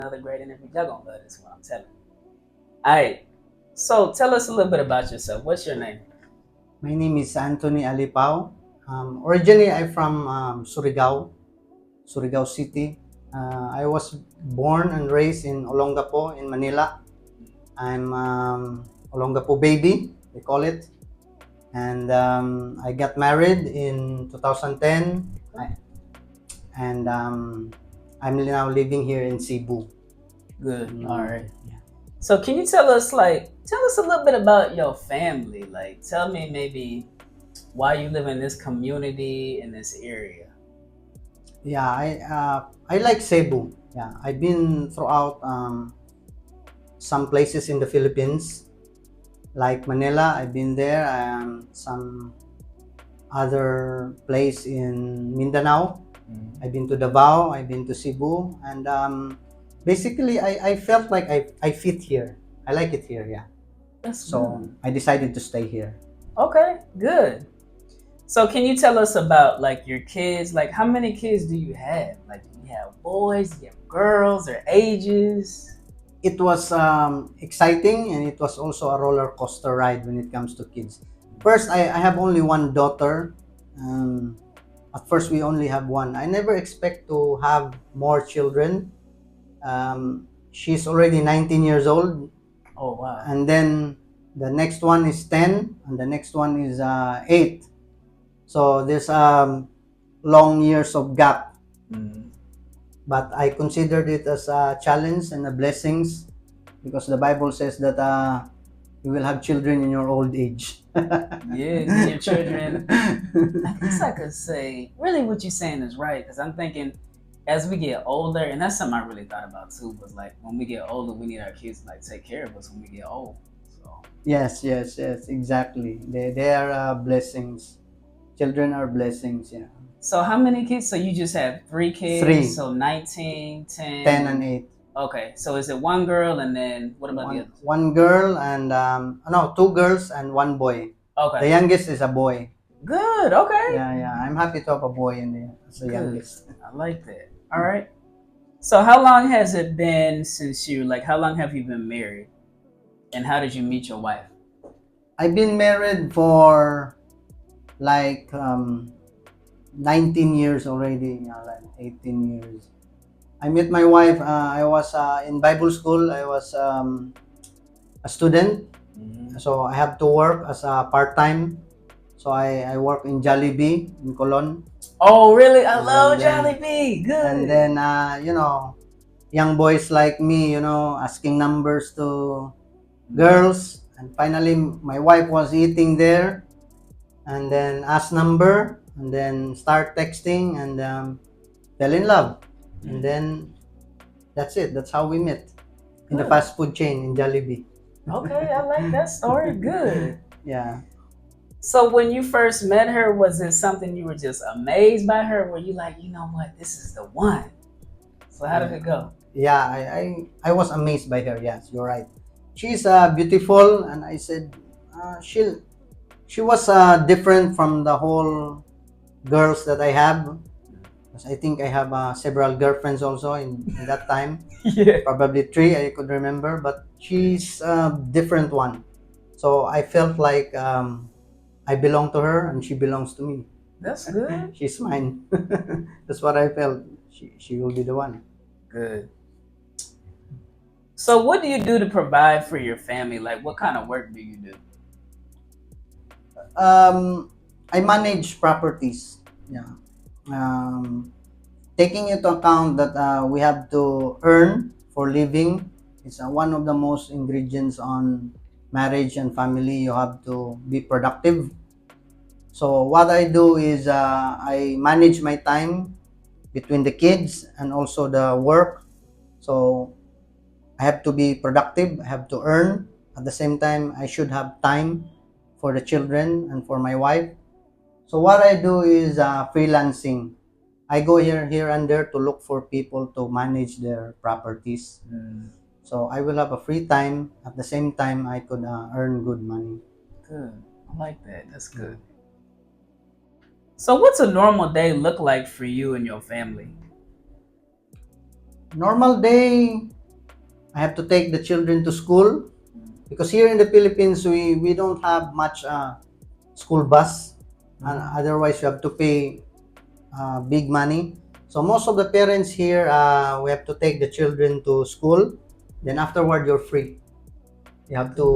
another great interview. Y'all gonna love this one, I'm telling you. All right. So tell us a little bit about yourself. What's your name? My name is Anthony Alipao. Originally, I'm from Surigao City. I was born and raised in Olongapo in Manila. I'm Olongapo baby, they call it. And I got married in 2010. And I'm now living here in Cebu. Good. All right. Yeah. So can you tell us a little bit about your family? Like tell me maybe why you live in this community in this area. Yeah, I like Cebu. Yeah, I've been throughout some places in the Philippines, like Manila. I've been there. Some other place in Mindanao. I've been to Davao. I've been to Cebu, and basically, I felt like I fit here. I like it here. Yeah, That's so good. I decided to stay here. Okay, good. So can you tell us about like your kids? Like how many kids do you have? Like do you have boys, do you have girls, their ages? It was exciting, and it was also a roller coaster ride when it comes to kids. First, I have only one daughter. Um, at first, we only have one. I never expect to have more children. She's already 19 years old, Oh wow. and then the next one is 10, and the next one is 8. So there's long years of gap. Mm. But I considered it as a challenge and a blessings, because the Bible says that you will have children in your old age. Yeah, because your children, I guess I could say, really what you're saying is right. Because I'm thinking, as we get older, and that's something I really thought about too, was like when we get older, we need our kids to like take care of us when we get old. So Yes, yes, yes, exactly. They are blessings. Children are blessings. Yeah. so how many kids? So you just have three kids, Three, so 19, 10, 10 and and 8. okay. So is it one girl and then what about the One others? one girl and no, two girls and one boy. The Okay. youngest is a boy. Good. Okay. Yeah, yeah. I'm happy to have a boy in there as the Good. youngest. I like that. All right. So how long has it been since you like how long have you been married? And how did you meet your wife? I've been married for like 19 years already. Yeah, like 18 years. I met my wife. I was in Bible school. I was a student, Mm-hmm. so I have to work as a part time. So I work in Jollibee in Colon, Oh, really? I and love then Jollibee. and Good. then young boys like me, asking numbers to girls, and finally my wife was eating there, and then asked number, and then start texting, and fell in love, and Mm. then that's it. That's how we met in the Good. fast food chain in Jollibee. Okay, I like that story. Good. Yeah. So when you first met her, was it something you were just amazed by her? Were you like, you know what, this is the one? So how did Yeah. it go? Yeah, I was amazed by her. Yes, you're right. She's beautiful, and I said she was different from the whole girls that I have. 'Cause I think I have several girlfriends also in that time, Yeah. probably three I could remember, but she's a different one. So I felt like I belong to her and she belongs to me. That's good. She's mine. That's what I felt. She will be the one. Good. So what do you do to provide for your family? Like what kind of work do you do? I manage properties. Yeah. Um, Taking into account that we have to earn for living, it's one of the most ingredients on marriage and family. You have to be productive. So what I do is I manage my time between the kids and also the work. So I have to be productive. I have to earn. At the same time, I should have time for the children and for my wife. So what I do is freelancing. I go here and there to look for people to manage their properties. Mm, So I will have a free time. At the same time, I could earn good money. good. I like that. That's good. So what's a normal day look like for you and your family? Normal day, I have to take the children to school because here in the Philippines we don't have much school bus, and Mhm. otherwise you have to pay big money. So most of the parents here, we have to take the children to school. Then afterward, you're free. You have Good. to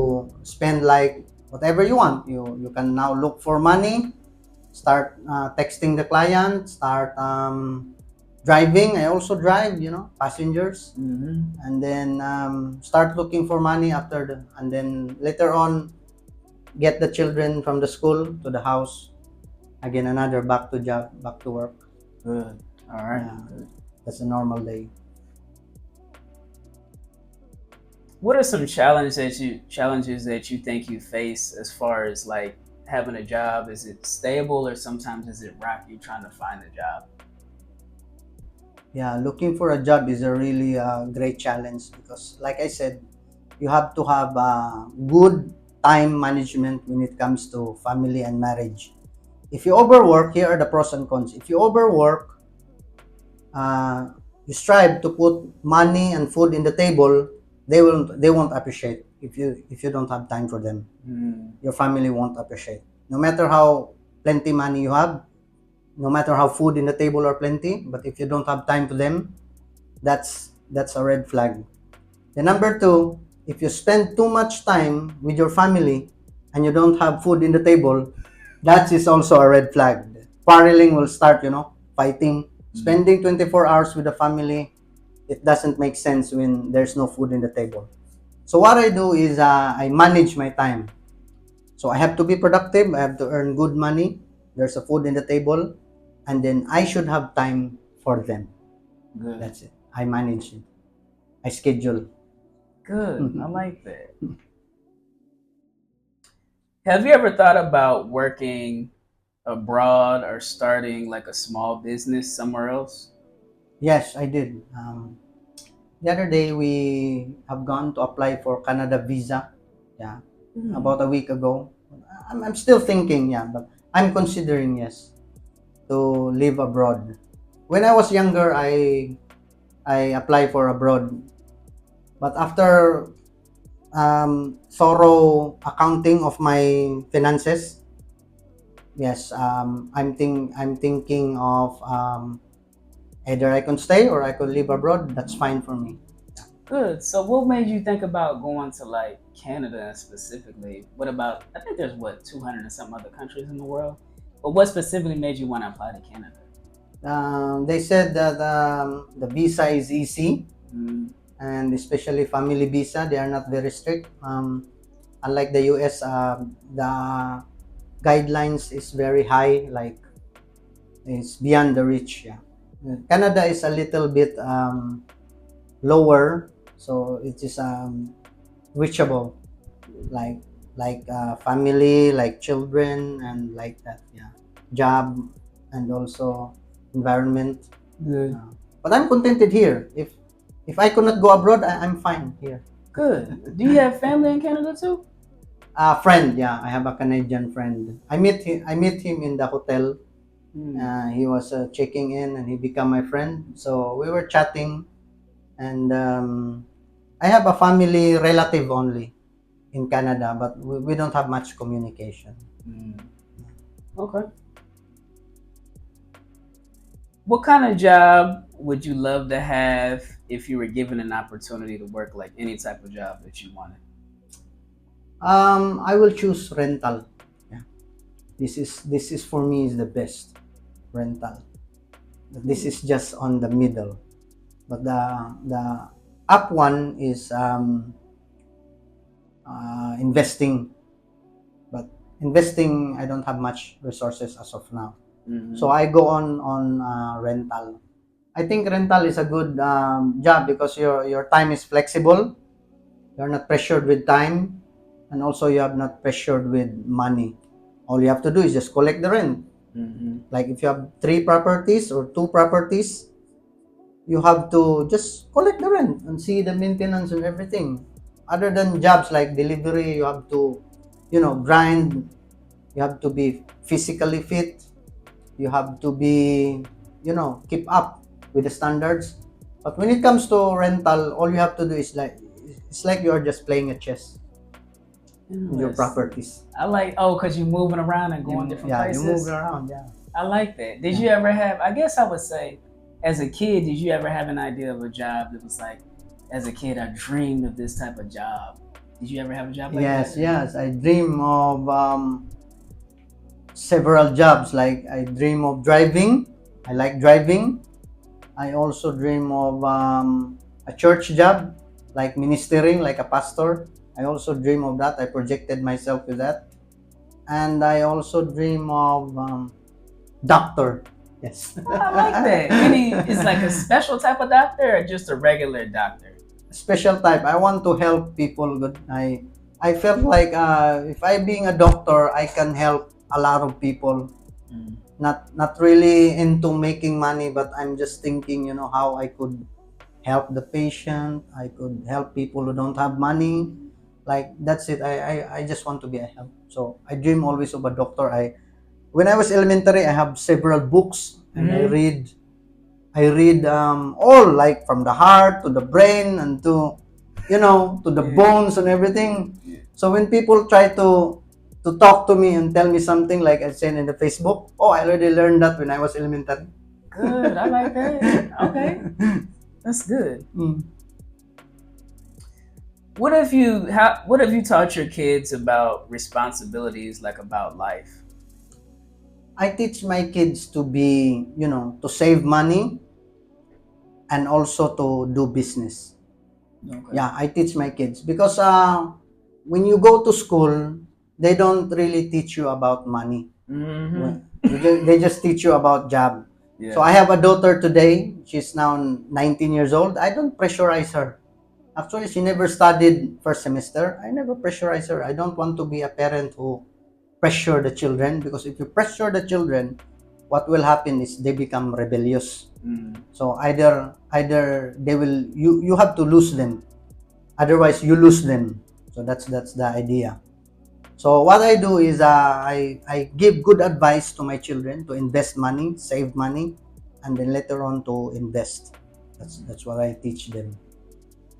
spend like whatever you want. You can now look for money, start texting the client, start driving. I also drive, passengers, Hmm. and then start looking for money and then later on get the children from the school to the house. Again, another back to job, back to work. Good. All right. Yeah, Good. that's a normal day. What are some challenges that you think you face as far as like having a job? Is it stable or sometimes is it rocky trying to find a job? Yeah, looking for a job is a really great challenge because, like I said, you have to have good time management when it comes to family and marriage. If you overwork, here are the pros and cons. If you overwork, uh, you strive to put money and food in the table, they won't appreciate if you don't have time for them. Mm. Your family won't appreciate. No matter how plenty money you have, no matter how food in the table are plenty, but if you don't have time for them, that's a red flag. The number two, if you spend too much time with your family and you don't have food in the table, that is also a red flag. Quarreling will start, fighting. Mm. Spending 24 hours with the family, it doesn't make sense when there's no food in the table. So what I do is I manage my time. So I have to be productive, I have to earn good money, there's a food in the table, and then I should have time for them. Good. That's it. I manage it. I schedule. Good. I like that. Have you ever thought about working abroad or starting like a small business somewhere else? Yes, I did. The other day we have gone to apply for Canada visa. Yeah, Hmm. about a week ago. I'm still thinking. Yeah, but I'm considering, yes, to live abroad. When I was younger, I applied for abroad, but after thorough accounting of my finances, yes, I'm thinking of either I can stay or I could live abroad. That's fine for me. Good. So, what made you think about going to like Canada specifically? What about? I think there's what 200 and some other countries in the world. But what specifically made you want to apply to Canada? They said that the visa is easy, Mm. and especially family visa, they are not very strict. Unlike the US, the guidelines is very high, like it's beyond the reach. Yeah, Canada is a little bit lower, so it is reachable, like family, like children, and like that. Yeah, job, and also environment. Good. Uh, but I'm contented here. If I could not go abroad, I'm fine here. Good. Do you have family in Canada too? A friend, yeah, I have a Canadian friend. I met him in the hotel. Mm. He was checking in, and he became my friend. So we were chatting, and I have a family relative only in Canada, but we don't have much communication. Mm. Okay. What kind of job would you love to have if you were given an opportunity to work like any type of job that you wanted? I will choose rental. Yeah, this is for me is the best rental. This Hmm. is just on the middle, but the up one is investing. But investing, I don't have much resources as of now, so Hmm. I go on rental. I think rental is a good job because your time is flexible. You're not pressured with time, and also you have not pressured with money. All you have to do is just collect the rent. Hmm. Like if you have three properties or two properties, you have to just collect the rent and see the maintenance and everything. Other than jobs like delivery, you have to, grind. You have to be physically fit. You have to be, keep up with the standards. But when it comes to rental, all you have to do is like it's like you're just playing a chess with your Yes. properties. I like, oh, because you're moving around and going different Yeah, you move places. around. Yeah. I like that. Did Yeah. you ever have, I guess I would say, as a kid, did you ever have an idea of a job that was like, as a kid, I dreamed of this type of job? Did you ever have a job like Yes, that? yes. I dream of several jobs. Like I dream of driving. I like driving. I also dream of a church job, like ministering, like a pastor. I also dream of that. I projected myself with that. And I also dream of doctor. Yes. I like that. Any, it's like a special type of doctor or just a regular doctor? Special type. I want to help people. Good. I felt like if I being a doctor, I can help a lot of people. Mm. Not really into making money, but I'm just thinking, how I could help the patient. I could help people who don't have money. Like that's it. I just want to be a help. So I dream always of a doctor. When I was elementary, I have several books and Mhm. I read all like from the heart to the brain and to the Yeah. bones and everything. So when people try to talk to me and tell me something like I said in the Facebook, oh, I already learned that when I was elementary. Good. I like that. Okay. That's good. Mm. What have you taught your kids about responsibilities, like about life? I teach my kids to be, to save money and also to do business. Okay. Yeah, I teach my kids because when you go to school, they don't really teach you about money. Mm-hmm. They just teach you about job. So Yeah. I have a daughter today. She's now 19 years old. I don't pressurize her. Actually, she never studied first semester. I never pressurize her. I don't want to be a parent who pressure the children, because if you pressure the children, what will happen is they become rebellious. Mm. So either they will you have to lose them, otherwise you lose them. So that's the idea. So what I do is I give good advice to my children to invest money, save money, and then later on to invest. That's what I teach them.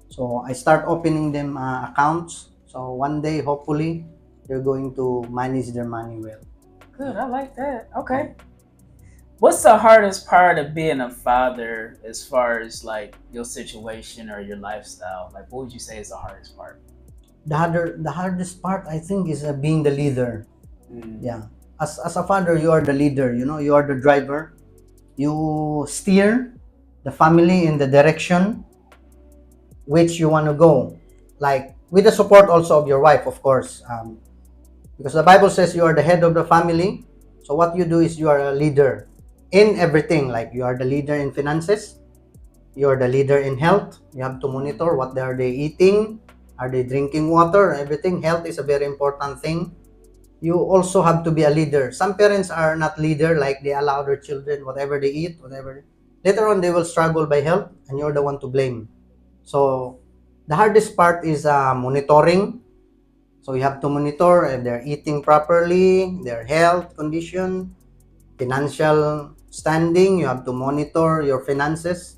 So I start opening them accounts. So one day, hopefully, they're going to manage their money well. Good. I like that. Okay. What's the hardest part of being a father as far as like your situation or your lifestyle? Like, what would you say is the hardest part? The hardest part, I think, is being the leader. Mm. Yeah. As a father, you are the leader. You are the driver. You steer the family in the direction which you want to go, like with the support also of your wife, of course, because the Bible says you are the head of the family. So what you do is you are a leader in everything. Like you are the leader in finances, you are the leader in health. You have to monitor what are they eating, are they drinking water, everything. Health is a very important thing. You also have to be a leader. Some parents are not leader, like they allow their children whatever they eat, whatever. Later on, they will struggle by health, and you're the one to blame. So the hardest part is monitoring. So you have to monitor if they're eating properly, their health condition, financial standing. You have to monitor your finances.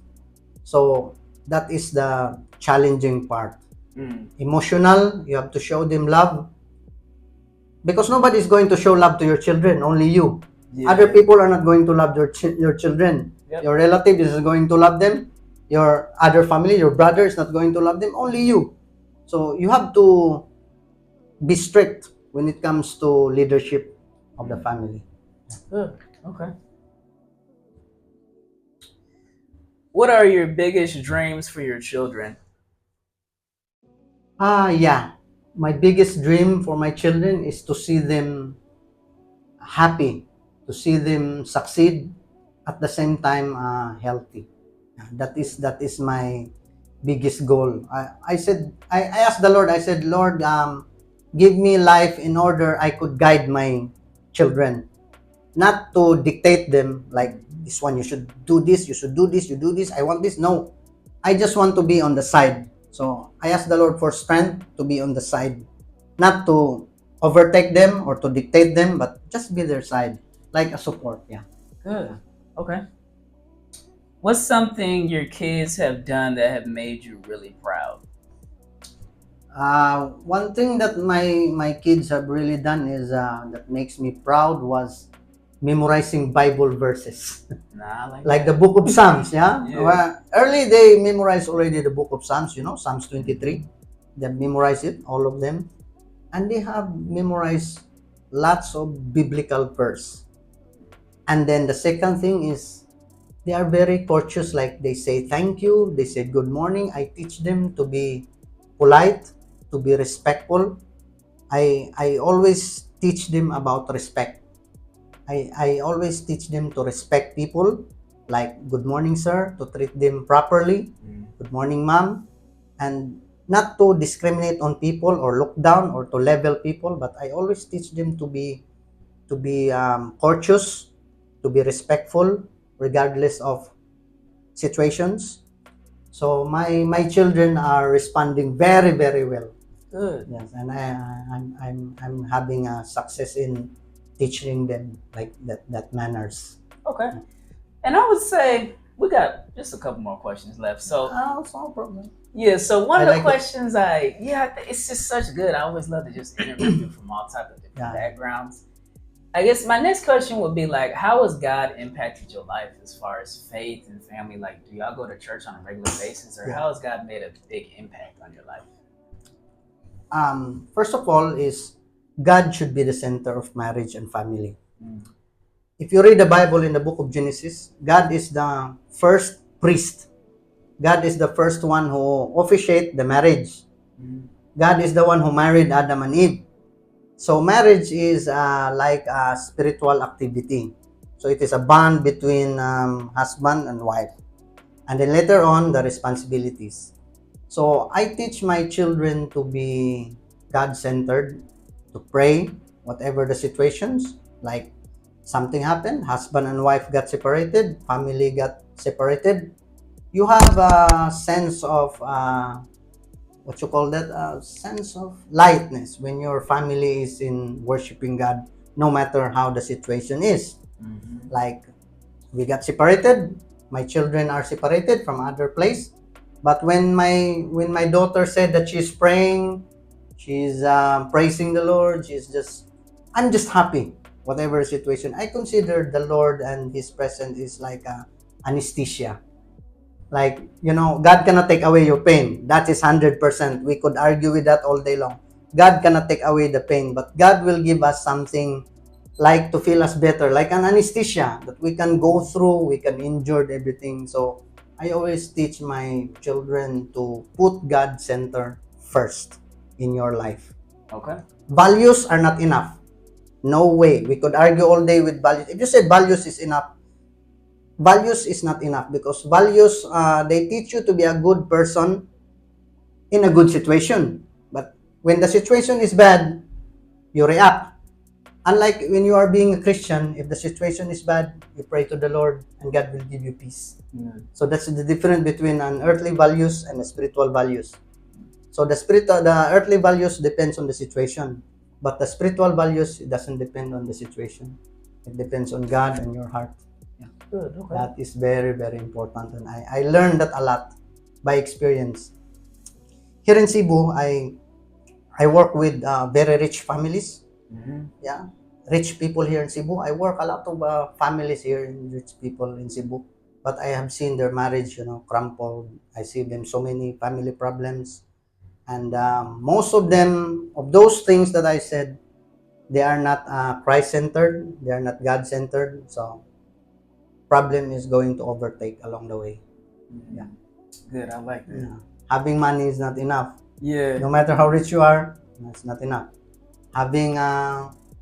So that is the challenging part. Mm. Emotional, you have to show them love, because nobody is going to show love to your children, only you. Yeah. Other people are not going to love your children. Yep. Your relative is going to love them. Your other family, your brother is not going to love them, only you. So you have to be strict when it comes to leadership of the family. Good. Okay. What are your biggest dreams for your children? Yeah. My biggest dream for my children is to see them happy, to see them succeed, at the same time healthy. That is my biggest goal. I asked the Lord. I said, Lord, give me life in order I could guide my children, not to dictate them like this one. You should do this. You should do this. You do this. I want this. No, I just want to be on the side. So I asked the Lord for strength to be on the side, not to overtake them or to dictate them, but just be their side, like a support. Yeah. Good. Okay. What's something your kids have done that have made you really proud? One thing that my kids have really done is that makes me proud was memorizing Bible verses. Nah, I like Like the that. book of Psalms, yeah? Yeah. Well, early they memorized already the book of Psalms, Psalms 23. They memorized it, all of them. And they have memorized lots of biblical verse. And then the second thing is they are very courteous, like they say thank you, they say good morning. I teach them to be polite, to be respectful. I always teach them about respect. I always teach them to respect people, like good morning sir, to treat them properly, good morning ma'am, and not to discriminate on people or look down or to level people, but I always teach them to be courteous, to be respectful regardless of situations. So my children are responding very very well. Good. Yes, and I'm having a success in teaching them like that manners. Okay. And I would say we got just a couple more questions left. So Oh, it's no problem. yeah, so one I of the like it. questions it's just such good. I always love to just interview people from all type of different Yeah. backgrounds. I guess my next question would be like, how has God impacted your life as far as faith and family? Like, do y'all go to church on a regular basis, or Yeah. how has God made a big impact on your life? First of all is God should be the center of marriage and family. If you read the Bible in the book of Genesis, God is the first priest. God is the first one who officiate the marriage. God is the one who married Adam and Eve. So marriage is like a spiritual activity. So it is a bond between husband and wife. And then later on, the responsibilities. So I teach my children to be God-centered, to pray, whatever the situations, like something happened, husband and wife got separated, family got separated. You have a sense of what you call that, a sense of lightness when your family is in worshiping God, no matter how the situation is. Like we got separated, my children are separated from other place, but when my daughter said that she's praying, she's praising the Lord, I'm just happy. Whatever situation, I consider the Lord and His presence is like a anesthesia. Like, God cannot take away your pain. That is 100%. We could argue with that all day long. God cannot take away the pain, but God will give us something like to feel us better, like an anesthesia that we can go through, we can endure everything. So I always teach my children to put God center first in your life. Okay. Values are not enough. No way. We could argue all day with values. If you say values is enough, values is not enough, because values, they teach you to be a good person in a good situation. But when the situation is bad, you react. Unlike when you are being a Christian, if the situation is bad, you pray to the Lord and God will give you peace. So that's the difference between an earthly values and the spiritual values. So the earthly values depends on the situation, but the spiritual values, it doesn't depend on the situation. It depends on God and your heart. Good. Okay. That is very, very important, and I learned that a lot by experience. Here in Cebu, I work with very rich families. Yeah, rich people here in Cebu. I work a lot of families here, in rich people in Cebu, but I have seen their marriage, crumpled. I see them so many family problems, and most of them, of those things that I said, they are not Christ-centered. They are not God-centered. So problem is going to overtake along the way. Yeah. Good. I like that. Yeah. Having money is not enough. Yeah. No matter how rich you are, it's not enough. Having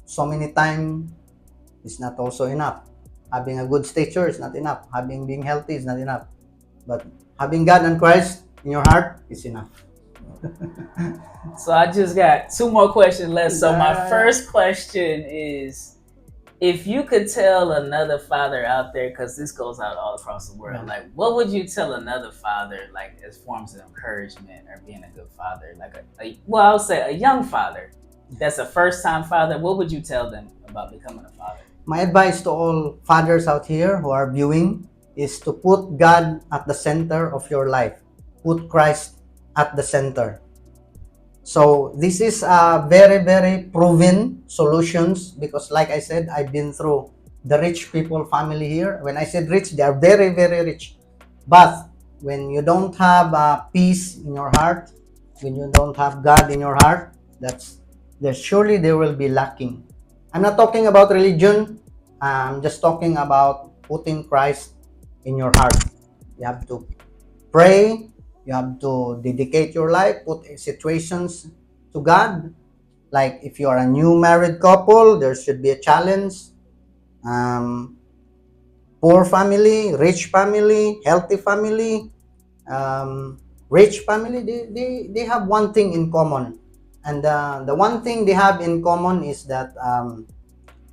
so many time is not also enough. Having a good stature is not enough. Having being healthy is not enough. But having God and Christ in your heart is enough. So I just got two more questions left. So my Yeah. first question is, if you could tell another father out there, because this goes out all across the world, like what would you tell another father, like as forms of encouragement or being a good father, like I would say a young father that's a first-time father. What would you tell them about becoming a father? My advice to all fathers out here who are viewing, is to put God at the center of your life. Put Christ at the center. So this is very, very proven solutions because like I said, I've been through the rich people family here. When I said rich, they are very, very rich. But when you don't have peace in your heart, when you don't have God in your heart, that's there surely they will be lacking. I'm not talking about religion. I'm just talking about putting Christ in your heart. You have to pray. You have to dedicate your life, put situations to God. Like if you are a new married couple, there should be a challenge. Um, Poor family, rich family, healthy family, rich family, they have one thing in common. And the one thing they have in common is that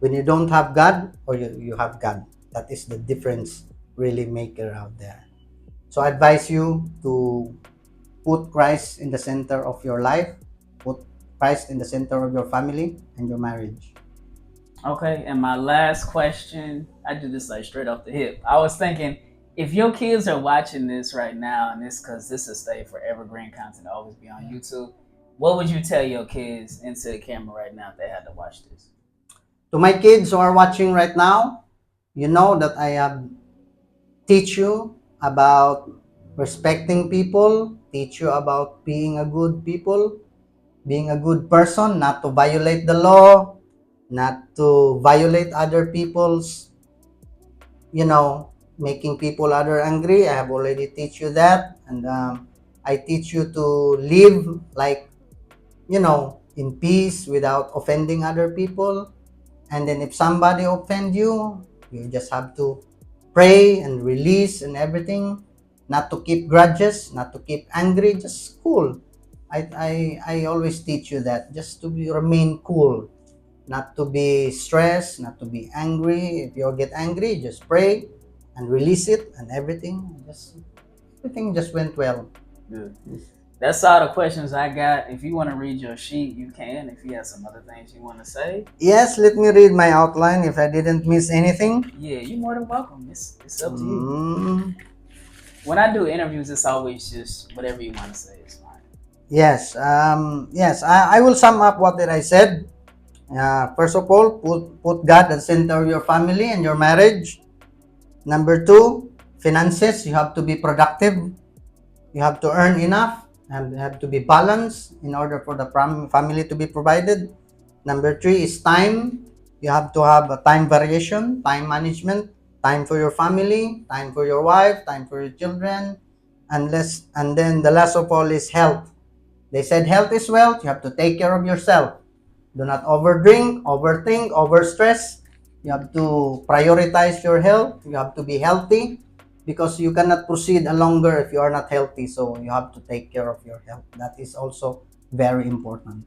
when you don't have God or you have God, that is the difference really maker out there. So I advise you to put Christ in the center of your life, put Christ in the center of your family and your marriage. Okay, and my last question, I do this like straight off the hip. I was thinking, if your kids are watching this right now, and this because this will stay for evergreen content, always be on YouTube, what would you tell your kids into the camera right now if they had to watch this? To my kids who are watching right now, you know that I have teach you about respecting people, teach you about being a good people, being a good person, not to violate the law, not to violate other people's, making people other angry. I have already teach you that, and I teach you to live like, in peace without offending other people. And then if somebody offend you, you just have to pray and release and everything, not to keep grudges, not to keep angry, just cool. I always teach you that just to remain cool, not to be stressed, not to be angry. If you get angry, just pray and release it, and everything just went well. Good. That's all the questions I got. If you want to read your sheet, you can. If you have some other things you want to say, Yes, let me read my outline if I didn't miss anything. yeah, you're more than welcome. It's up to you. When I do interviews, it's always just whatever you want to say is fine. Yes, yes, I will sum up what did I said. First of all, put God at the center of your family and your marriage. Number two, finances. You have to be productive. You have to earn enough and have to be balanced in order for the family to be provided. Number three is time. You have to have a time variation, time management, time for your family, time for your wife, time for your children, and then the last of all is health. They said health is wealth. You have to take care of yourself. Do not overdrink, overthink, overstress. You have to prioritize your health. You have to be healthy because you cannot proceed longer if you are not healthy. So you have to take care of your health. That is also very important.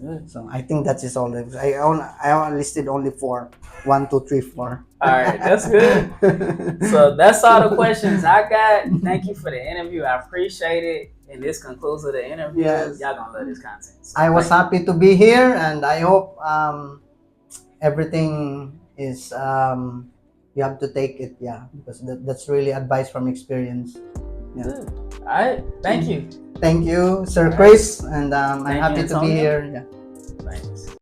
Good. So I think that is all. I listed only four. 1, 2, 3, 4. All right, that's good. So that's all the questions I got. Thank you for the interview. I appreciate it. And this concludes the interview. Yes. Y'all gonna love this content. So I was happy to be here, and I hope everything is you have to take it, because that's really advice from experience. Yeah. Good. All right. Thank you. Thank you, Sir Chris, and I'm Thank you, happy to be Antonio. here. Yeah. Bye.